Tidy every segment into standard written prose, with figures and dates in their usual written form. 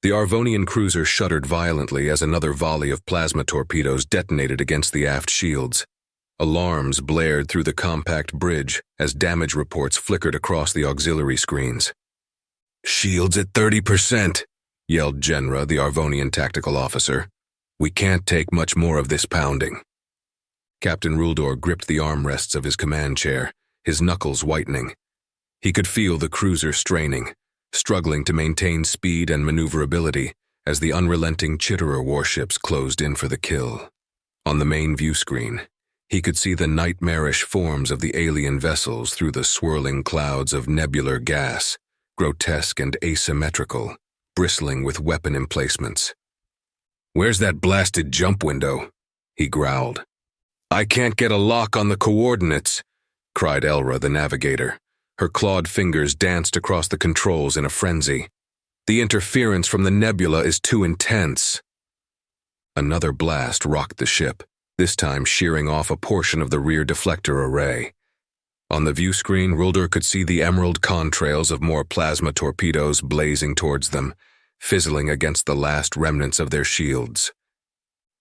The Arvonian cruiser shuddered violently as another volley of plasma torpedoes detonated against the aft shields. Alarms blared through the compact bridge as damage reports flickered across the auxiliary screens. "Shields at 30%, yelled Genra, the Arvonian tactical officer. "We can't take much more of this pounding." Captain Ruldor gripped the armrests of his command chair, his knuckles whitening. He could feel the cruiser straining, struggling to maintain speed and maneuverability as the unrelenting Chitterer warships closed in for the kill. On the main view screen, he could see the nightmarish forms of the alien vessels through the swirling clouds of nebular gas, grotesque and asymmetrical, bristling with weapon emplacements. "Where's that blasted jump window?" he growled. "I can't get a lock on the coordinates," cried Elra, the navigator. Her clawed fingers danced across the controls in a frenzy. "The interference from the nebula is too intense." Another blast rocked the ship, this time shearing off a portion of the rear deflector array. On the view screen, Ruldor could see the emerald contrails of more plasma torpedoes blazing towards them, fizzling against the last remnants of their shields.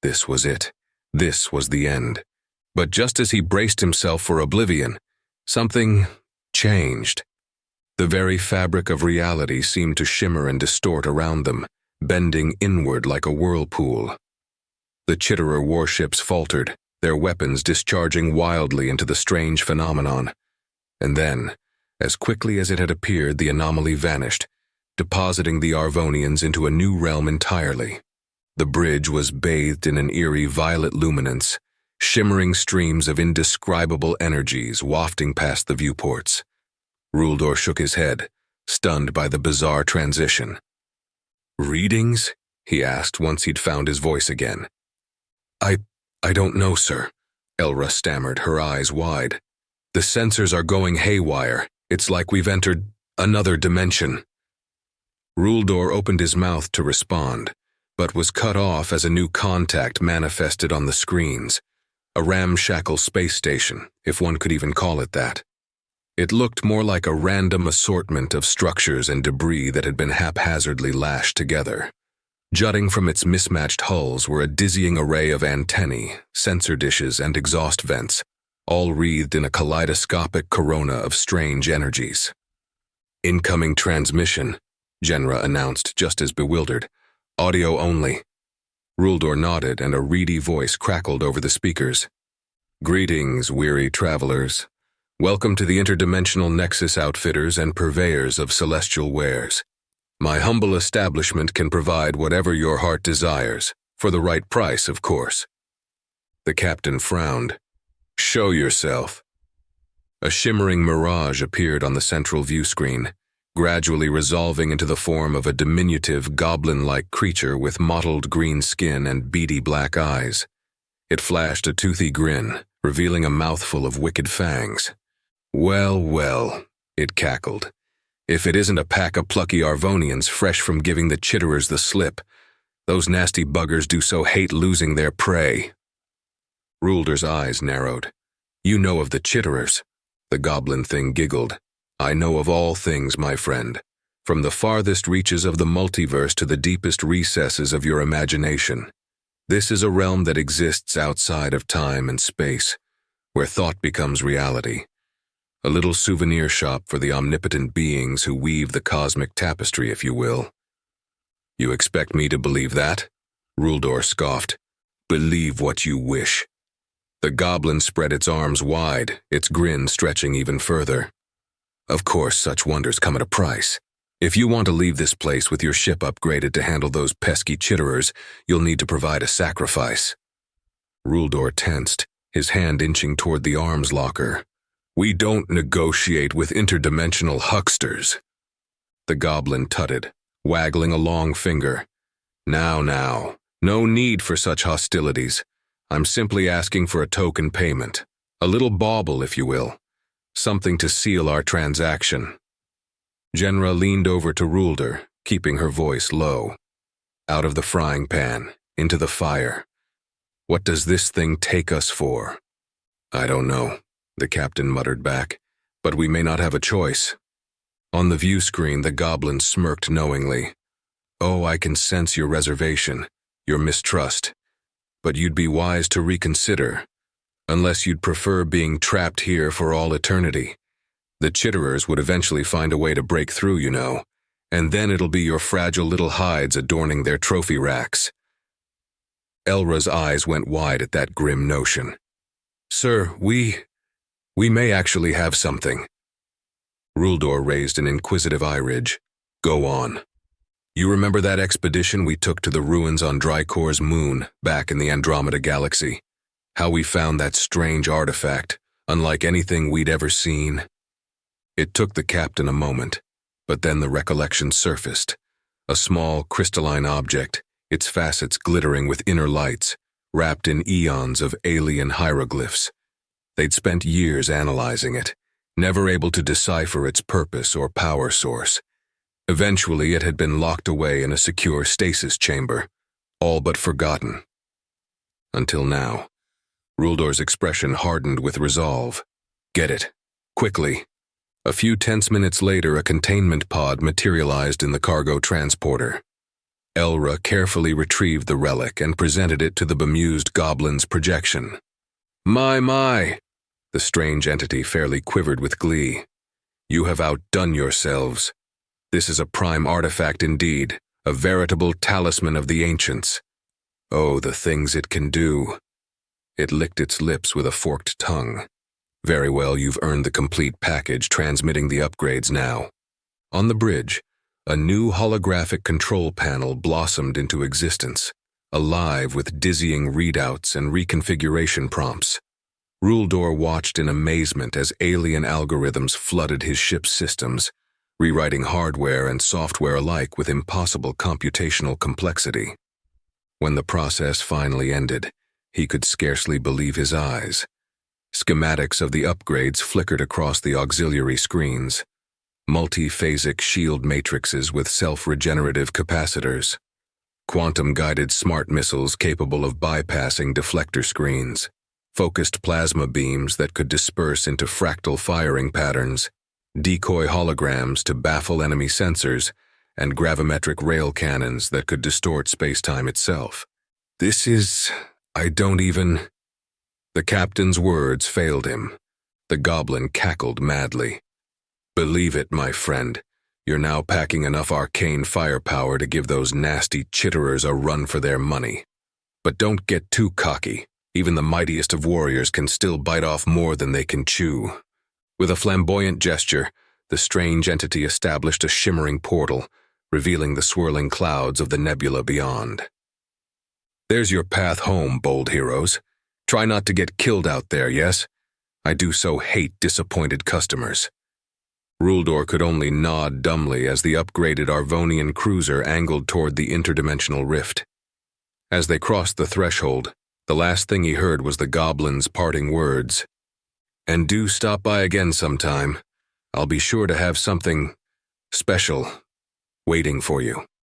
This was it. This was the end. But just as he braced himself for oblivion, something changed. The very fabric of reality seemed to shimmer and distort around them, bending inward like a whirlpool. The Chitterer warships faltered, their weapons discharging wildly into the strange phenomenon. And then, as quickly as it had appeared, the anomaly vanished, depositing the Arvonians into a new realm entirely. The bridge was bathed in an eerie violet luminance, shimmering streams of indescribable energies wafting past the viewports. Ruldor shook his head, stunned by the bizarre transition. "Readings?" he asked once he'd found his voice again. I don't know, sir," Elra stammered, her eyes wide. "The sensors are going haywire. It's like we've entered another dimension." Ruldor opened his mouth to respond, but was cut off as a new contact manifested on the screens. A ramshackle space station, if one could even call it that. It looked more like a random assortment of structures and debris that had been haphazardly lashed together. Jutting from its mismatched hulls were a dizzying array of antennae, sensor dishes, and exhaust vents, all wreathed in a kaleidoscopic corona of strange energies. "Incoming transmission," Genra announced just as bewildered. "Audio only." Ruldor nodded and a reedy voice crackled over the speakers. "Greetings, weary travelers. Welcome to the interdimensional nexus outfitters and purveyors of celestial wares. My humble establishment can provide whatever your heart desires, for the right price, of course." The captain frowned. "Show yourself." A shimmering mirage appeared on the central view screen, gradually resolving into the form of a diminutive, goblin-like creature with mottled green skin and beady black eyes. It flashed a toothy grin, revealing a mouthful of wicked fangs. "Well, well," it cackled. "If it isn't a pack of plucky Arvonians fresh from giving the Chitterers the slip. Those nasty buggers do so hate losing their prey." Ruldor's eyes narrowed. "You know of the Chitterers," the goblin thing giggled. "I know of all things, my friend, from the farthest reaches of the multiverse to the deepest recesses of your imagination. This is a realm that exists outside of time and space, where thought becomes reality. A little souvenir shop for the omnipotent beings who weave the cosmic tapestry, if you will." "You expect me to believe that?" Ruldor scoffed. "Believe what you wish." The goblin spread its arms wide, its grin stretching even further. "Of course, such wonders come at a price. If you want to leave this place with your ship upgraded to handle those pesky Chitterers, you'll need to provide a sacrifice." Ruldor tensed, his hand inching toward the arms locker. "We don't negotiate with interdimensional hucksters." The goblin tutted, waggling a long finger. Now, no need for such hostilities. I'm simply asking for a token payment, a little bauble, if you will, something to seal our transaction." Genra leaned over to Ruldor, keeping her voice low. "Out of the frying pan, into the fire. What does this thing take us for?" "I don't know," the captain muttered back, "but we may not have a choice." On the view screen, the goblin smirked knowingly. Oh, I can sense your reservation, your mistrust. But you'd be wise to reconsider, unless you'd prefer being trapped here for all eternity. The chitterers would eventually find a way to break through, you know, and then it'll be your fragile little hides adorning their trophy racks. Elra's eyes went wide at that grim notion. Sir, we may actually have something. Ruldor raised an inquisitive eye-ridge. Go on. You remember that expedition we took to the ruins on Drycor's moon back in the Andromeda Galaxy? How we found that strange artifact, unlike anything we'd ever seen? It took the captain a moment, but then the recollection surfaced. A small, crystalline object, its facets glittering with inner lights, wrapped in eons of alien hieroglyphs. They'd spent years analyzing it, never able to decipher its purpose or power source. Eventually, it had been locked away in a secure stasis chamber, all but forgotten. Until now. Ruldor's expression hardened with resolve. Get it. Quickly. A few tense minutes later, a containment pod materialized in the cargo transporter. Elra carefully retrieved the relic and presented it to the bemused goblin's projection. My! The strange entity fairly quivered with glee. You have outdone yourselves. This is a prime artifact indeed, a veritable talisman of the ancients. Oh, the things it can do. It licked its lips with a forked tongue. Very well, you've earned the complete package, transmitting the upgrades now. On the bridge, a new holographic control panel blossomed into existence, alive with dizzying readouts and reconfiguration prompts. Ruldor watched in amazement as alien algorithms flooded his ship's systems, rewriting hardware and software alike with impossible computational complexity. When the process finally ended, he could scarcely believe his eyes. Schematics of the upgrades flickered across the auxiliary screens. Multi-phasic shield matrices with self-regenerative capacitors. Quantum-guided smart missiles capable of bypassing deflector screens. Focused plasma beams that could disperse into fractal firing patterns. Decoy holograms to baffle enemy sensors, and gravimetric rail cannons that could distort space-time itself. This is... The captain's words failed him. The goblin cackled madly. Believe it, my friend. You're now packing enough arcane firepower to give those nasty chitterers a run for their money. But don't get too cocky. Even the mightiest of warriors can still bite off more than they can chew. With a flamboyant gesture, the strange entity established a shimmering portal, revealing the swirling clouds of the nebula beyond. There's your path home, bold heroes. Try not to get killed out there, yes? I do so hate disappointed customers. Ruldor could only nod dumbly as the upgraded Arvonian cruiser angled toward the interdimensional rift. As they crossed the threshold, the last thing he heard was the goblin's parting words. And do stop by again sometime. I'll be sure to have something special waiting for you.